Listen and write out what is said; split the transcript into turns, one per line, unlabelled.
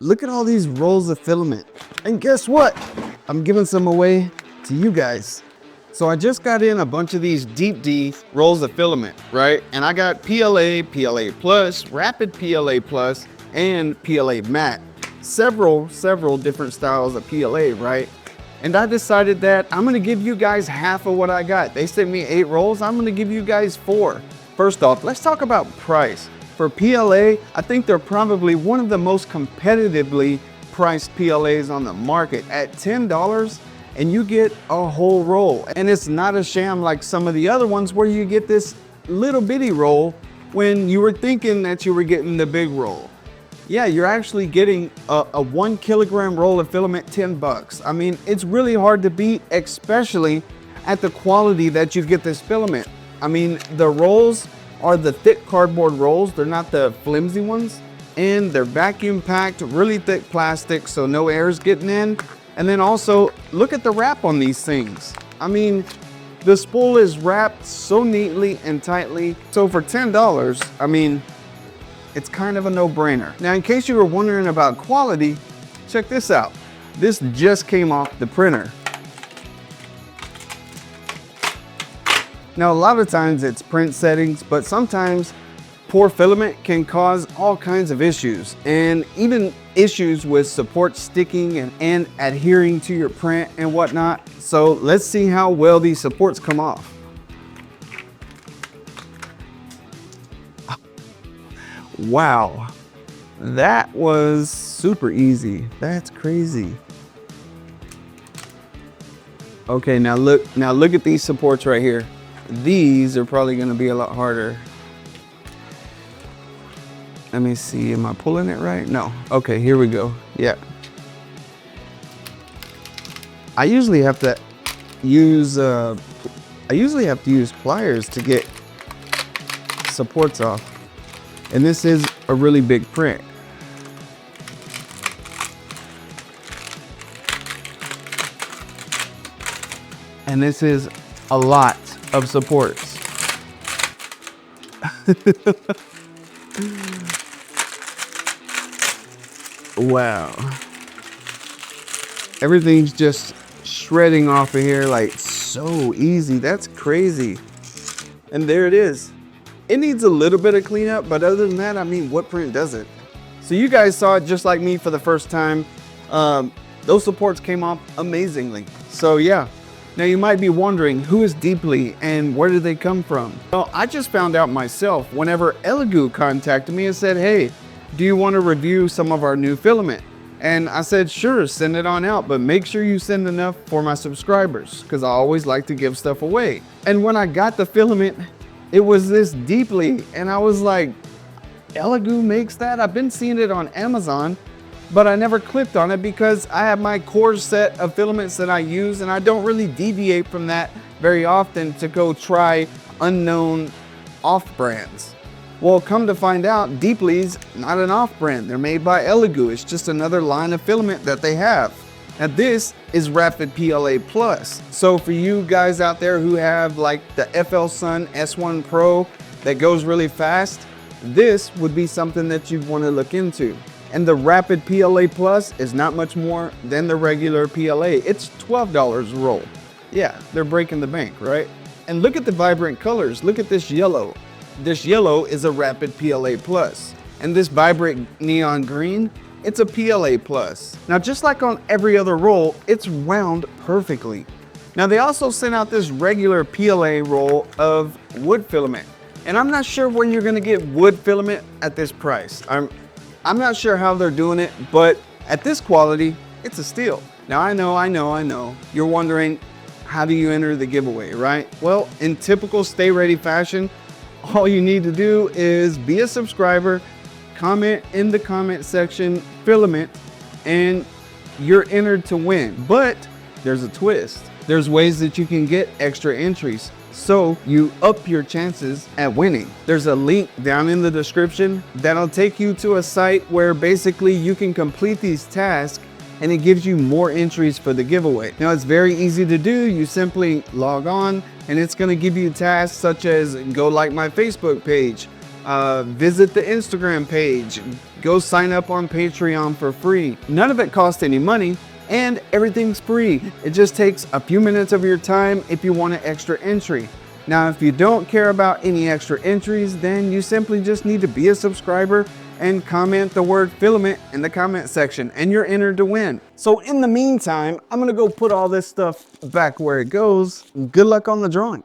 Look at all these rolls of filament. And guess what? I'm giving some away to you guys. So I just got in a bunch of these Deeplee rolls of filament, right? And I got PLA, PLA Plus, Rapid PLA Plus, and PLA Matte. Several different styles of PLA, right? And I decided that I'm gonna give you guys half of what I got. They sent me 8 rolls, I'm gonna give you guys 4. First off, let's talk about price. For PLA, I think they're probably one of the most competitively priced PLAs on the market at $10, and you get a whole roll. And it's not a sham like some of the other ones where you get this little bitty roll when you were thinking that you were getting the big roll. Yeah, you're actually getting a 1 kilogram roll of filament, $10. I mean, it's really hard to beat, especially at the quality that you get this filament. I mean, the rolls are the thick cardboard rolls. They're not the flimsy ones. And they're vacuum packed, really thick plastic, so no air is getting in. And then also, look at the wrap on these things. I mean, the spool is wrapped so neatly and tightly. So for $10, I mean, it's kind of a no-brainer. Now, in case you were wondering about quality, check this out. This just came off the printer. Now, a lot of times it's print settings, but sometimes poor filament can cause all kinds of issues, and even issues with support sticking and adhering to your print and whatnot. So let's see how well these supports come off. Wow, that was super easy. That's crazy. Okay, now look at these supports right here. These are probably going to be a lot harder. Let me see, am I pulling it right? No. Okay, here we go. Yeah. I usually have to use pliers to get supports off. And this is a really big print. And this is a lot of supports. Wow. Everything's just shredding off of here like so easy. That's crazy. And there it is. It needs a little bit of cleanup, but other than that, I mean, what print doesn't? So you guys saw it just like me for the first time. Those supports came off amazingly. So yeah. Now you might be wondering, who is Deeplee and where did they come from? Well, I just found out myself whenever Elegoo contacted me and said, hey, do you want to review some of our new filament? And I said, sure, send it on out, but make sure you send enough for my subscribers, because I always like to give stuff away. And when I got the filament, it was this Deeplee, and I was like, Elegoo makes that? I've been seeing it on Amazon, but I never clicked on it because I have my core set of filaments that I use, and I don't really deviate from that very often to go try unknown off brands. Well, come to find out, Deeplee's not an off brand. They're made by Elegoo. It's just another line of filament that they have. Now this is Rapid PLA Plus. So for you guys out there who have like the FL Sun S1 Pro that goes really fast, this would be something that you'd want to look into. And the Rapid PLA Plus is not much more than the regular PLA. It's $12 a roll. Yeah, they're breaking the bank, right? And look at the vibrant colors. Look at this yellow. This yellow is a Rapid PLA Plus. And this vibrant neon green, it's a PLA Plus. Now, just like on every other roll, it's wound perfectly. Now, they also sent out this regular PLA roll of wood filament. And I'm not sure where you're gonna get wood filament at this price. I'm not sure how they're doing it, but at this quality, it's a steal. Now, I know. You're wondering, how do you enter the giveaway, right? Well, in typical Stay Ready fashion, all you need to do is be a subscriber, comment in the comment section, filament, and you're entered to win. But there's a twist. There's ways that you can get extra entries, so you up your chances at winning. There's a link down in the description that'll take you to a site where basically you can complete these tasks and it gives you more entries for the giveaway. Now, it's very easy to do. You simply log on and it's gonna give you tasks such as go like my Facebook page, Visit the Instagram page. Go sign up on Patreon for free. None of it costs any money, and everything's free. It just takes a few minutes of your time if you want an extra entry. Now, if you don't care about any extra entries, then you simply just need to be a subscriber and comment the word filament in the comment section, and you're entered to win. So in the meantime, I'm gonna go put all this stuff back where it goes. Good luck on the drawing.